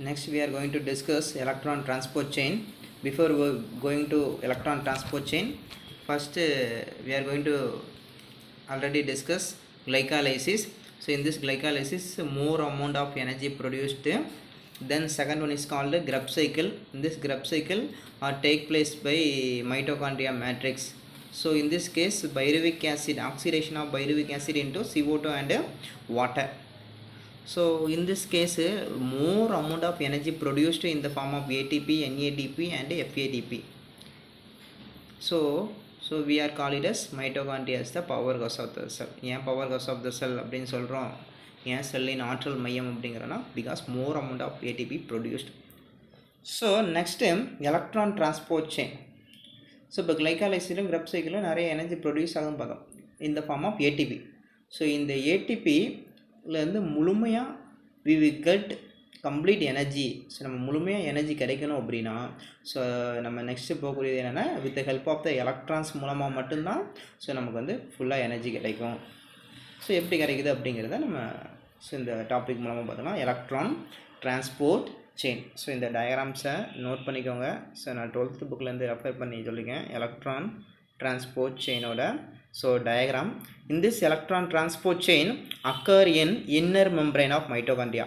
Next we are going to discuss electron transport chain. Before going to electron transport chain, first we are going to already discuss glycolysis. So in this glycolysis more amount of energy produced. Then second one is called Krebs cycle. In this Krebs cycle take place by mitochondria matrix. So in this case pyruvic acid, oxidation of pyruvic acid into CO2 and water. So in this case more amount of energy produced in the form of ATP, NADP and FADP. So we are call it as mitochondria as the powerhouse of the cell. ஏன் powerhouse of the cell அப்படின்னு சொல்கிறோம், ஏன் செல்லின் ஆற்றல் மையம் அப்படிங்கிறனா because more amount of ATP produced. So next electron transport chain. So இப்போ கிளைகாலைசிலும் Krebs சைக்கிளும் நிறைய energy produce ஆகும் பார்த்தோம் in the form of ATP. So இந்த ஏடிபிலேருந்து முழுமையாக we will get complete energy. So நம்ம முழுமையாக எனர்ஜி கிடைக்கணும் அப்படின்னா ஸோ நம்ம நெக்ஸ்ட்டு போகக்கூடியது என்னென்னா with help of the electrons மூலமாக மட்டும்தான் ஸோ நமக்கு வந்து ஃபுல்லாக எனர்ஜி கிடைக்கும். ஸோ எப்படி கிடைக்குது அப்படிங்கிறத நம்ம ஸோ இந்த டாபிக் மூலமாக பார்த்தோம்னா எலக்ட்ரான் டிரான்ஸ்போர்ட் செயின். ஸோ இந்த டயக்ராம்ஸை நோட் பண்ணிக்கோங்க. ஸோ நான் 12th புக்லேருந்து ரெஃபர் பண்ணி சொல்லியிருக்கேன் எலக்ட்ரான் டிரான்ஸ்போர்ட் செயினோட so diagram. In this electron transport chain occur in inner membrane of mitochondria.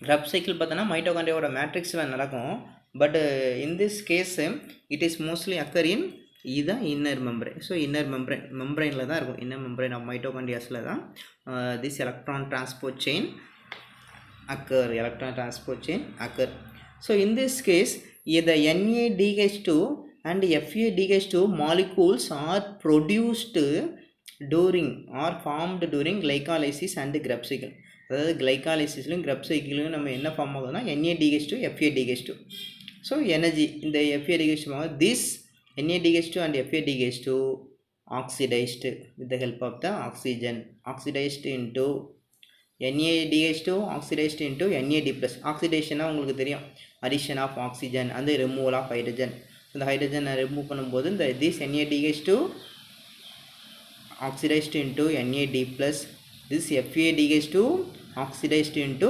Krebs cycle பார்த்தோன்னா மைட்டோகாண்ட்ரியாவோட மேட்ரிக்ஸில் நடக்கும். But in this case it is mostly occur in இதுதான் இன்னர் மெம்பரைன். ஸோ இன்னர் மெம்பரைனில் தான் இருக்கும். இன்னர் மெம்பரைன் ஆஃப் மைட்டோகாண்ட்ரியாஸில் தான் this electron transport chain occur, electron transport chain occur. So in this case the NADH2 and FADH2 molecules are produced during or formed during glycolysis and Krebs cycle. அதாவது கிளைகாலிசிஸ்லையும் Krebs சைக்கிளையும் நம்ம என்ன form ஆகுதுன்னா NADH2 FADH2. So energy இந்த FADH2 this NADH2 and FADH2 oxidized with the help of the oxygen, oxidized into NADH2 oxidized into NAD+. ஆக்சிடேஷனாக உங்களுக்கு தெரியும் addition of oxygen and removal of hydrogen. இந்த ஹைட்ரஜனை remove பண்ணும்போது இந்த this NADH2 oxidized into NAD+, this FADH2 oxidized into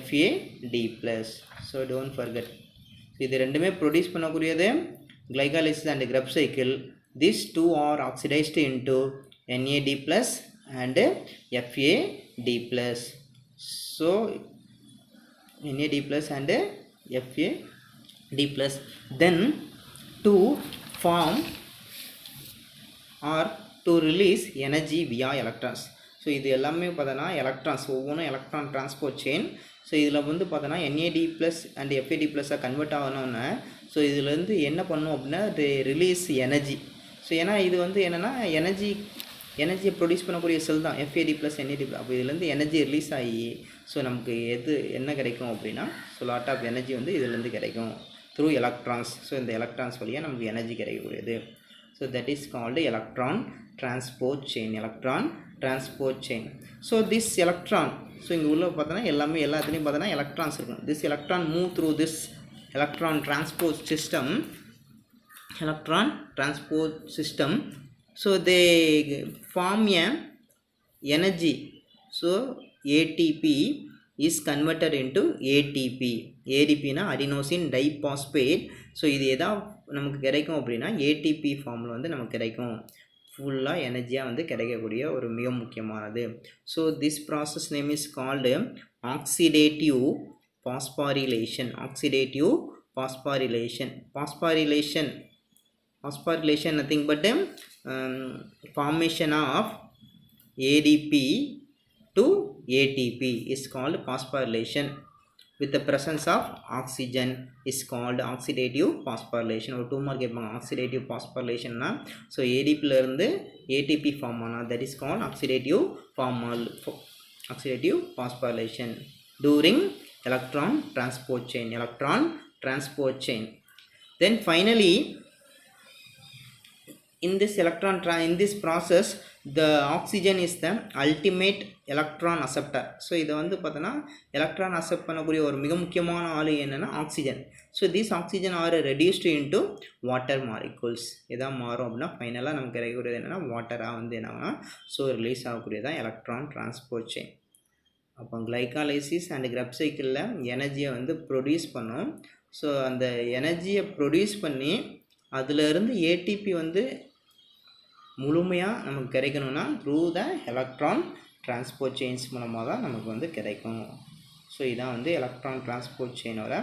FAD+. So don't forget. இது ரெண்டுமே produce பண்ணக்கூடியது glycolysis and Krebs cycle. These two are oxidized into NAD+ and FAD+. So NAD+ and FAD+. Then to form or to release energy via electrons. So இது எல்லாமே பார்த்தோன்னா electrons, ஒவ்வொன்றும் electron transport chain. So இதில் வந்து பார்த்தோன்னா NAD+ and FAD+ஆக convert ஆகணும்னு so இதுலேருந்து என்ன பண்ணும் அப்படின்னா ரிலீஸ் எனர்ஜி. ஸோ ஏன்னா இது வந்து என்னென்னா எனர்ஜியை ப்ரொடியூஸ் பண்ணக்கூடிய செல் தான் FAD+, NAD+. அப்போ இதுலேருந்து எனர்ஜி ரிலீஸ் ஆகி ஸோ நமக்கு என்ன கிடைக்கும் அப்படின்னா ஸோ லாட் ஆஃப் எனர்ஜி வந்து இதுலேருந்து கிடைக்கும் த்ரூ எலக்ட்ரான்ஸ். ஸோ இந்த எலக்ட்ரான்ஸ் வழியாக நமக்கு எனர்ஜி கிடைக்கக்கூடியது. So that is called electron transport chain, electron transport chain. So this electron, so இங்கே உள்ள பார்த்தோன்னா எல்லாத்துலேயும் பார்த்தோன்னா எலக்ட்ரான்ஸ் இருக்கும். This electron move through this electron transport system, so they form a energy. So ATP is converted into ATP. ADP na adenosine diphosphate. So இது எதாவது நமக்கு கிடைக்கும் அப்படின்னா ATP ஃபார்மில் வந்து நமக்கு கிடைக்கும். ஃபுல்லாக எனர்ஜியாக வந்து கிடைக்கக்கூடிய ஒரு மிக முக்கியமானது. So this process name is called oxidative phosphorylation. Phosphorylation nothing but formation of ADP to ATP is called phosphorylation. With the presence of oxygen is called oxidative phosphorylation. ஒரு 2 mark கேட்பாங்க oxidative phosphorylation னா so ADPல இருந்து ATP form ஆனால் that is called oxidative phosphorylation during electron transport chain. Then finally in this process the oxygen is the ultimate electron acceptor. So இதை வந்து பார்த்தோன்னா electron accept பண்ணக்கூடிய ஒரு மிக முக்கியமான ஆள் என்னென்னா oxygen. So this oxygen are reduced into water molecules. இதான் மாறும் அப்படின்னா ஃபைனலாக நமக்கு கிடைக்கக்கூடியது என்னென்னா வாட்டராக வந்து என்னன்னா ஸோ ரிலீஸ் ஆகக்கூடியதான் எலக்ட்ரான் டிரான்ஸ்போர்ட் செயின். அப்போ கிளைகாலைசிஸ் அண்ட் கிரப் சைக்கிளில் எனர்ஜியை வந்து ப்ரொடியூஸ் பண்ணும். ஸோ அந்த எனர்ஜியை ப்ரொடியூஸ் பண்ணி அதிலிருந்து ஏடிபி வந்து முழுமையாக நமக்கு கிடைக்கணும்னா through the electron transport chains மூலமாக தான் நமக்கு வந்து கிடைக்கும். ஸோ இதான் வந்து எலக்ட்ரான் டிரான்ஸ்போர்ட் செயினோட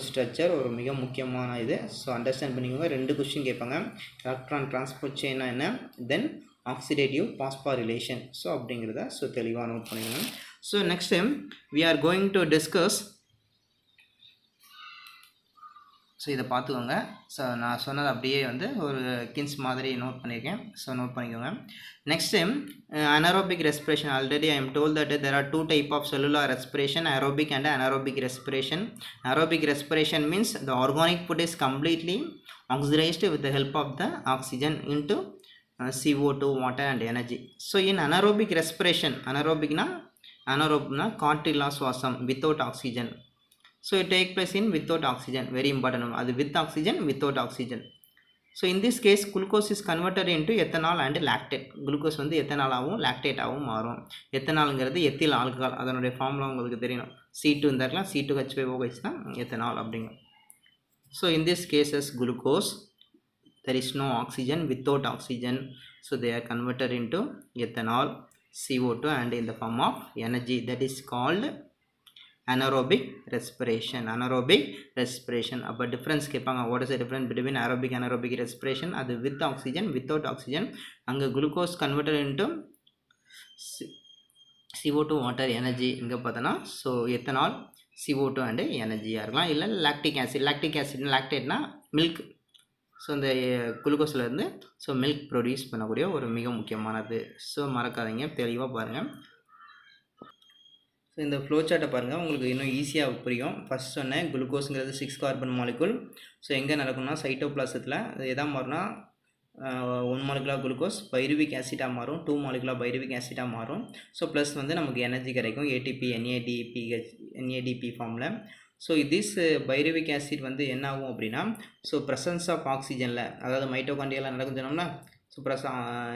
ஸ்ட்ரக்சர், ஒரு மிக முக்கியமான இது. ஸோ அண்டர்ஸ்டாண்ட் பண்ணிக்கோங்க. 2 கொஸ்டின் கேட்பாங்க. எலக்ட்ரான் டிரான்ஸ்போர்ட் செயின்னா என்ன, தென் ஆக்சிடேட்டிவ் பாஸ்பாரிலேஷன். ஸோ அப்படிங்கிறத தெளிவாக நோட் பண்ணிக்கணும். So next time we are going to discuss. So இதை பார்த்துக்கோங்க. ஸோ நான் சொன்னது அப்படியே வந்து ஒரு கின்ஸ் மாதிரி நோட் பண்ணியிருக்கேன். ஸோ நோட் பண்ணிக்கோங்க. Next time anaerobic respiration. Already I am told that there are 2 types of cellular respiration, aerobic and anaerobic respiration. Aerobic respiration means the organic food is completely oxidized with the help of the oxygen into CO2, water and energy. So in anaerobic respiration, anaerobicனா காற்றில்லா சுவாசம், without oxygen. So it take place in without oxygen, very important. அது with oxygen, without oxygen. So in this case glucose is converted into ethanol and lactate. glucose வந்து எத்தனாலாகவும் லாக்டேட்டாகவும் மாறும். எத்தனால்ங்கிறது ethyl alcohol, அதனுடைய formula உங்களுக்கு தெரியணும். C2 இந்த இடத்துல C2H5OH தான் ethanol அப்படிங்க. So in this cases glucose, there is no oxygen, without oxygen, so they are converted into ethanol, CO2 and in the form of energy, that is called anaerobic respiration. Anaerobic respiration. அப்போ difference கேட்பாங்க. What is the difference between aerobic and anaerobic respiration? அது with oxygen, without oxygen. அங்கே glucose converted into CO2, water, energy. இங்கே பார்த்தோன்னா so ethanol, CO2 and எனர்ஜியாக இருக்கலாம். இல்லை lactic acid. Lactic acid லாக்டேட்னா மில்க். ஸோ இந்த குளுக்கோஸ்லேருந்து மில்க் ப்ரொடியூஸ் பண்ணக்கூடிய ஒரு மிக முக்கியமானது. ஸோ மறக்காதீங்க, தெளிவாக பாருங்கள். ஸோ இந்த ஃப்ளோ சார்ட்டை பாருங்கள், உங்களுக்கு இன்னும் ஈஸியாக புரியும். ஃபஸ்ட் சொன்னேன் குளுக்கோஸுங்கிறது 6 கார்பன் மாலிகுல். ஸோ எங்கே நடக்கும்னா சைட்டோபிளாசத்தில். அது எதாக மாறும்னா 1 மாலிகுலாக குளுக்கோஸ் பைருவிக் ஆசிட்டாக மாறும், 2 மாலிகுலாக பைருவிக் ஆசிட்டாக மாறும். ஸோ ப்ளஸ் வந்து நமக்கு எனர்ஜி கிடைக்கும் ATP, NADP ஃபார்மில். ஸோ திஸ் பைருவிக் ஆசிட் வந்து என்ன ஆகும் அப்படின்னா ப்ரெசன்ஸ் ஆஃப் ஆக்சிஜனில், அதாவது மைட்டோகாண்ட்ரியாவில் நடக்கும் சொன்னோம்னா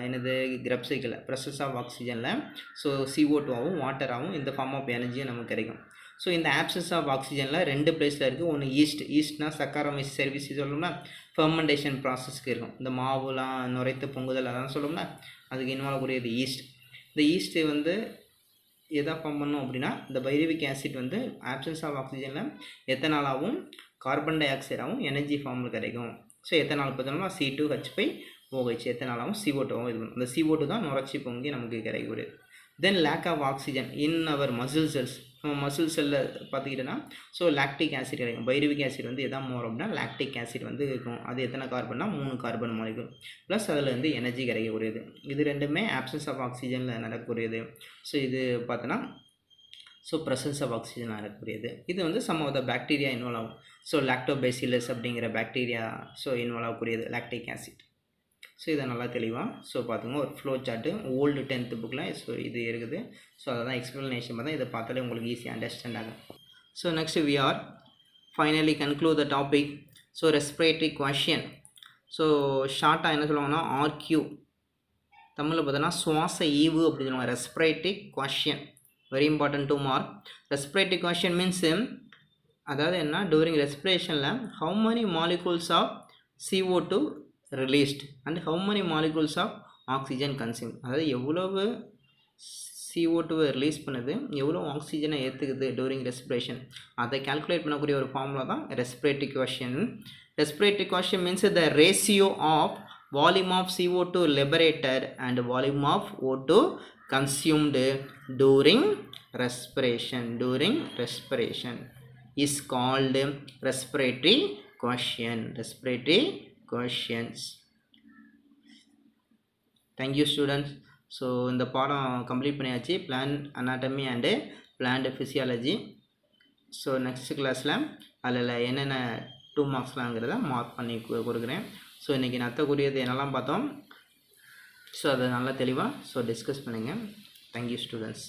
என்னது கிரப் சைக்கிளில் ப்ரெசன்ஸ் ஆஃப் ஆக்சிஜனில் CO2ஆகவும் வாட்டராகவும் இந்த ஃபார்ம் ஆஃப் எனர்ஜியும் நமக்கு கிடைக்கும். ஸோ இந்த ஆப்சன்ஸ் ஆஃப் ஆக்சிஜனில் 2 பிளேஸில் இருக்குது. ஒன்று ஈஸ்ட்னா சக்காரமைஸ் சர்வீஸ் சொல்லணும்னா ஃபெர்மெண்டேஷன் ப்ராசஸ்க்கு இருக்கும். இந்த மாவுலாம் நுரைத்து பொங்குதல் அதான் சொல்லணும்னா அதுக்கு இன்வால்வ் கூடியது ஈஸ்ட். இந்த ஈஸ்ட்டு வந்து எதை ஃபார்ம் பண்ணும் அப்படின்னா இந்த பைருவிக் ஆசிட் வந்து ஆப்சன்ஸ் ஆஃப் ஆக்சிஜனில் எத்தனாலாகவும் கார்பன் டை ஆக்சைடாகவும் எனர்ஜி ஃபார்மில் கிடைக்கும். ஸோ எத்தனால் பார்த்தோம்னா C2H5OH எத்தனாலாகவும் CO2ஆகவும் இருக்கும். இந்த CO2 தான் நுரைச்சி பொங்கி நமக்கு கிடைக்கக்கூடியது. Then lack of oxygen in our muscle cells. நம்ம மசில் செல்லில் பார்த்துக்கிட்டோன்னா லாக்டிக் ஆசிட் கிடைக்கும். பைருவிக் ஆசிட் வந்து எதாவது மாறும் அப்படின்னா லாக்டிக் ஆசிட் வந்து இருக்கும். அது எத்தனை கார்பன்னா 3 கார்பன் மாலிகுல். ப்ளஸ் அதில் வந்து எனர்ஜி கிடைக்கக்கூடியது. இது ரெண்டுமே ஆப்சன்ஸ் ஆஃப் ஆக்சிஜனில் நடக்கக்கூடியது. ஸோ இது பார்த்தோன்னா ப்ரெசன்ஸ் ஆஃப் ஆக்சிஜன் நடக்கக்கூடியது. இது வந்து some of the bacteria involve ஆகும். லாக்டோபேசிலஸ் அப்படிங்கிற பாக்டீரியா இன்வால்வ் ஆகக்கூடியது லாக்டிக் ஆசிட். ஸோ இதை நல்லா தெளிவாக பார்த்துங்க. ஒரு ஃப்ளோ சார்ட்டு ஓல்டு 10th புக்கில் இது இருக்குது. ஸோ அதை தான் எக்ஸ்ப்ளனேஷன் பார்த்தா இதை பார்த்தாலே உங்களுக்கு ஈஸியாக அண்டர்ஸ்டாண்ட் ஆகும். So next we are finally conclude the topic. Respiratory question. ஷார்ட்டாக என்ன சொல்லுவாங்கன்னா RQ, தமிழில் பார்த்தோன்னா சுவாச ஈவு அப்படின்னு சொல்லுவாங்க. Respiratory quotient very important 2 mark. Respiratory quotient means அதாவது என்ன, டூரிங் ரெஸ்பிரேஷனில் how many molecules of CO2 released and how many molecules of oxygen consumed. அதாவது எவ்வளவு CO2 ரிலீஸ் பண்ணுது, எவ்வளோ ஆக்சிஜனை ஏற்றுக்குது டூரிங் ரெஸ்பிரேஷன், அதை கால்குலேட் பண்ணக்கூடிய ஒரு ஃபார்முலா தான் respiratory quotient. Respiratory quotient means the ratio of volume of CO2 liberated and volume of O2 consumed during respiration is called respiratory quotient. Respiratory questions. Thank you students. இந்த பாடம் complete பண்ணியாச்சு, plant anatomy and plant physiology. Next கிளாஸில் அதில் என்னென்ன 2 மார்க்ஸ்லாங்கிறத mark பண்ணி கொடுக்குறேன். இன்றைக்கி நத்தக்கூடியது என்னெல்லாம் பார்த்தோம், அதை நல்லா தெளிவாக டிஸ்கஸ் பண்ணுங்கள். Thank you students.